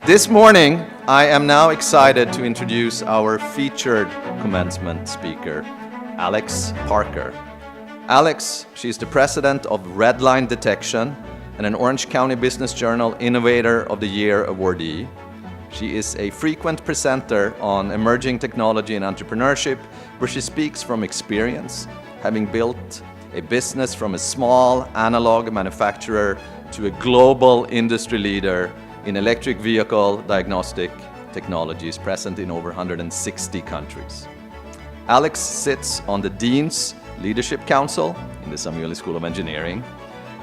This morning, I am now excited to introduce our featured commencement speaker, Alex Parker. Alex, she's the president of Redline Detection and an Orange County Business Journal Innovator of the Year awardee. She is a frequent presenter on emerging technology and entrepreneurship, where she speaks from experience, having built a business from a small analog manufacturer to a global industry leader in electric vehicle diagnostic technologies present in over 160 countries. Alex sits on the Dean's Leadership Council in the Samueli School of Engineering.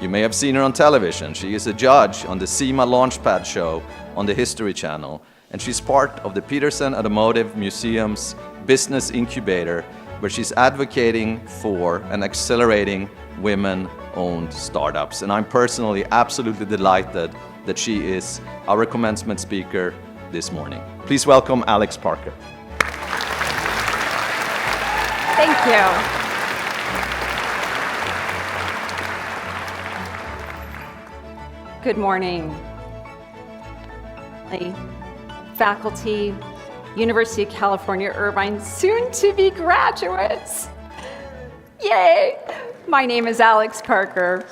You may have seen her on television. She is a judge on the SEMA Launchpad show on the History Channel, and she's part of the Peterson Automotive Museum's Business Incubator, where she's advocating for and accelerating women-owned startups. And I'm personally absolutely delighted that she is our commencement speaker this morning. Please welcome Alex Parker. Thank you. Good morning, faculty, University of California, Irvine, soon-to-be graduates. Yay! My name is Alex Parker.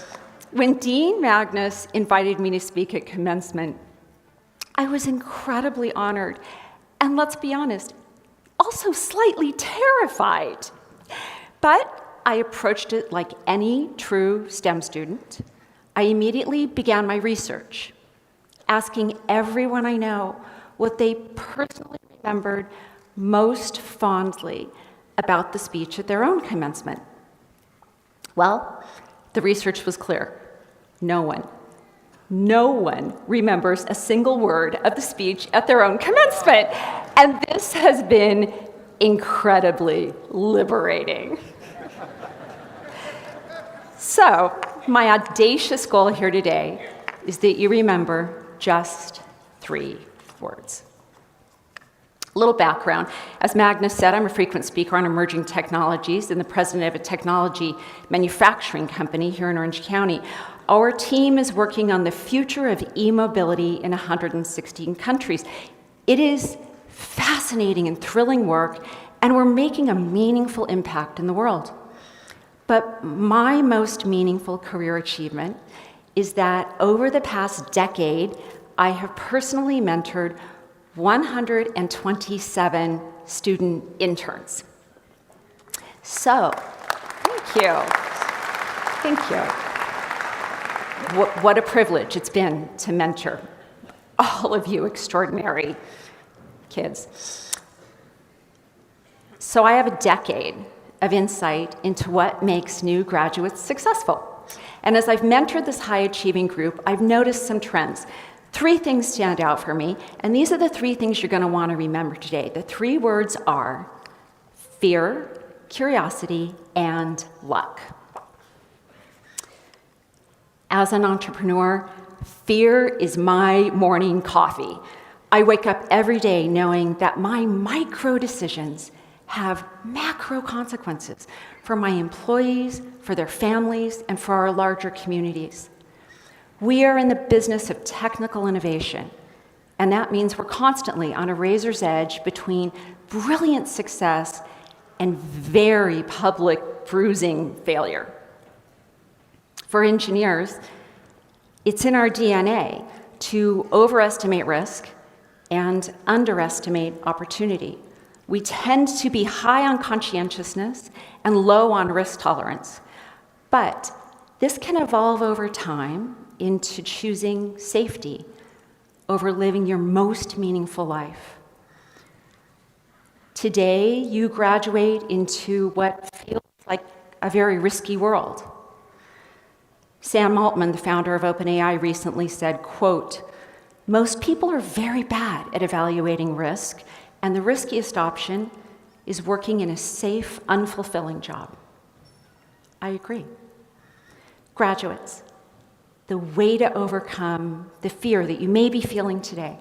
When Dean Magnus invited me to speak at commencement, I was incredibly honored, and let's be honest, also slightly terrified. But I approached it like any true STEM student. I immediately began my research, asking everyone I know what they personally remembered most fondly about the speech at their own commencement. Well, the research was clear. No one remembers a single word of the speech at their own commencement. And this has been incredibly liberating. So, my audacious goal here today is that you remember just 3 words. A little background. As Magnus said, I'm a frequent speaker on emerging technologies and the president of a technology manufacturing company here in Orange County. Our team is working on the future of e-mobility in 116 countries. It is fascinating and thrilling work, and we're making a meaningful impact in the world. But my most meaningful career achievement is that over the past decade, I have personally mentored 127 student interns. So, thank you. What a privilege it's been to mentor all of you extraordinary kids. So I have a decade of insight into what makes new graduates successful. And as I've mentored this high-achieving group, I've noticed some trends. 3 things stand out for me, and these are the 3 things you're going to want to remember today. The 3 words are fear, curiosity, and luck. As an entrepreneur, fear is my morning coffee. I wake up every day knowing that my micro decisions have macro consequences for my employees, for their families, and for our larger communities. We are in the business of technical innovation, and that means we're constantly on a razor's edge between brilliant success and very public bruising failure. For engineers, it's in our DNA to overestimate risk and underestimate opportunity. We tend to be high on conscientiousness and low on risk tolerance, but this can evolve over time into choosing safety over living your most meaningful life. Today, you graduate into what feels like a very risky world. Sam Altman, the founder of OpenAI, recently said, quote, "Most people are very bad at evaluating risk, and the riskiest option is working in a safe, unfulfilling job." I agree. Graduates, the way to overcome the fear that you may be feeling today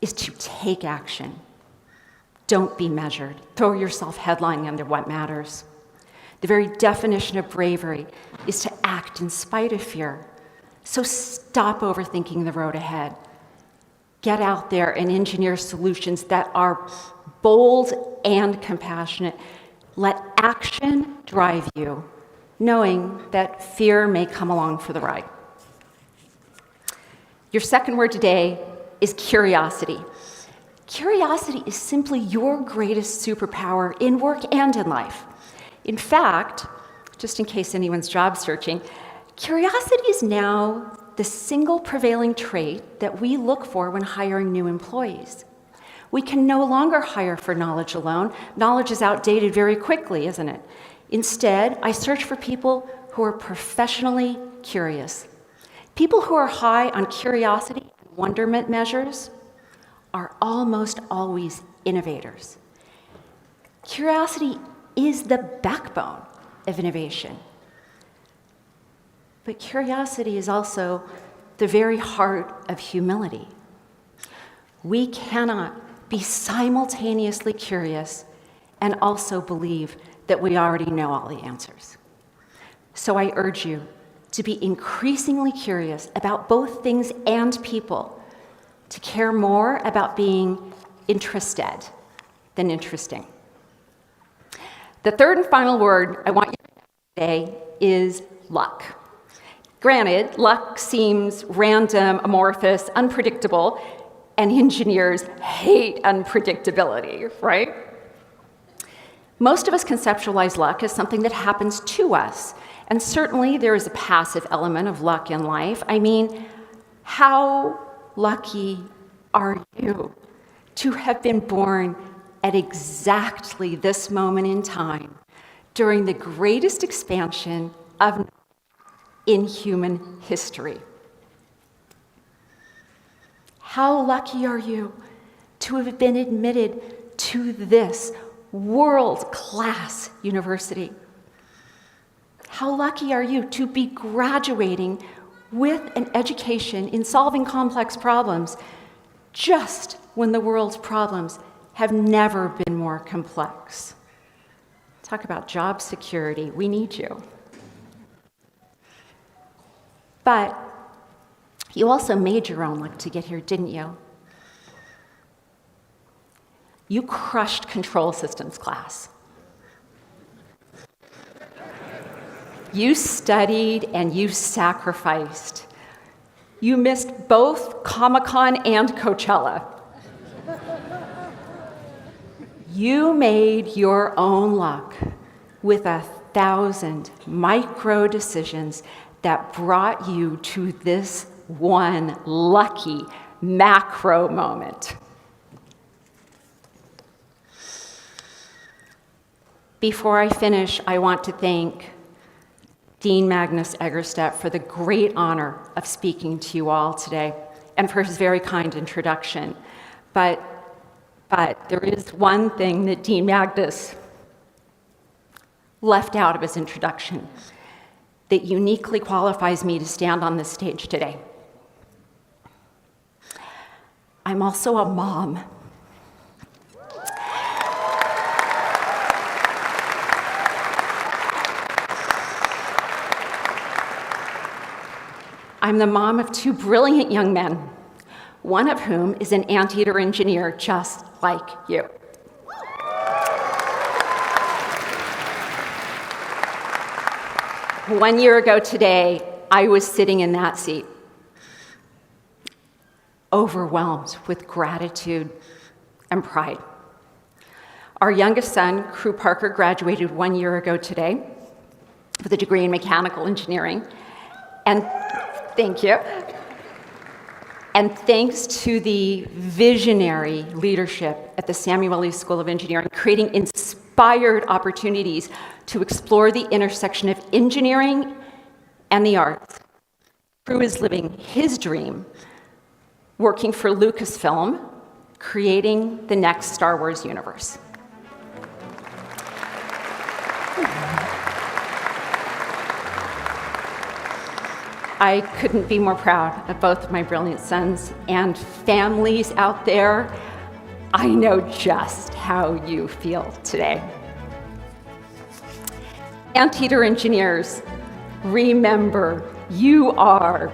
is to take action. Don't be measured. Throw yourself headline under what matters. The very definition of bravery is to act in spite of fear. So stop overthinking the road ahead. get out there and engineer solutions that are bold and compassionate. Let action drive you, knowing that fear may come along for the ride. Your second word today is curiosity. Curiosity is simply your greatest superpower in work and in life. In fact, just in case anyone's job searching, curiosity is now the single prevailing trait that we look for when hiring new employees. We can no longer hire for knowledge alone. Knowledge is outdated very quickly, isn't it? Instead, I search for people who are professionally curious. People who are high on curiosity and wonderment measures are almost always innovators. Curiosity is the backbone of innovation. But curiosity is also the very heart of humility. We cannot be simultaneously curious and also believe that we already know all the answers. So I urge you to be increasingly curious about both things and people, to care more about being interested than interesting. The third and final word I want you to know today is luck. Granted, luck seems random, amorphous, unpredictable, and engineers hate unpredictability, right? Most of us conceptualize luck as something that happens to us, and certainly there is a passive element of luck in life. I mean, how lucky are you to have been born at exactly this moment in time during the greatest expansion of knowledge in human history? How lucky are you to have been admitted to this world-class university? How lucky are you to be graduating with an education in solving complex problems just when the world's problems have never been more complex? Talk about job security. We need you. But you also made your own luck to get here, didn't you? You crushed control systems class. You studied and you sacrificed. You missed both Comic-Con and Coachella. You made your own luck with 1,000 micro decisions that brought you to this one lucky macro moment. Before I finish, I want to thank Dean Magnus Egerstedt for the great honor of speaking to you all today and for his very kind introduction. But there is one thing that Dean Magnus left out of his introduction that uniquely qualifies me to stand on this stage today. I'm also a mom. I'm the mom of 2 brilliant young men, one of whom is an anteater engineer just like you. One year ago today, I was sitting in that seat, overwhelmed with gratitude and pride. Our youngest son, Crew Parker, graduated 1 year ago today with a degree in mechanical engineering. And thank you. And thanks to the visionary leadership at the Samueli School of Engineering, creating inspired opportunities to explore the intersection of engineering and the arts, Crew is living his dream, working for Lucasfilm, creating the next Star Wars universe. I couldn't be more proud of both of my brilliant sons, and families out there, I know just how you feel today. Anteater engineers, remember, you are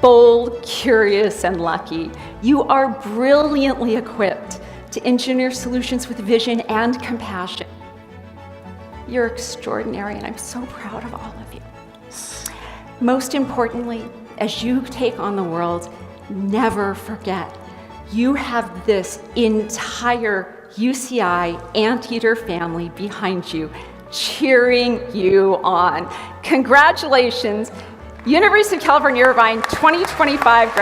bold, curious, and lucky. You are brilliantly equipped to engineer solutions with vision and compassion. You're extraordinary, and I'm so proud of all of you. Most importantly, as you take on the world, never forget, you have this entire UCI Anteater family behind you, cheering you on. Congratulations, University of California, Irvine 2025 graduates.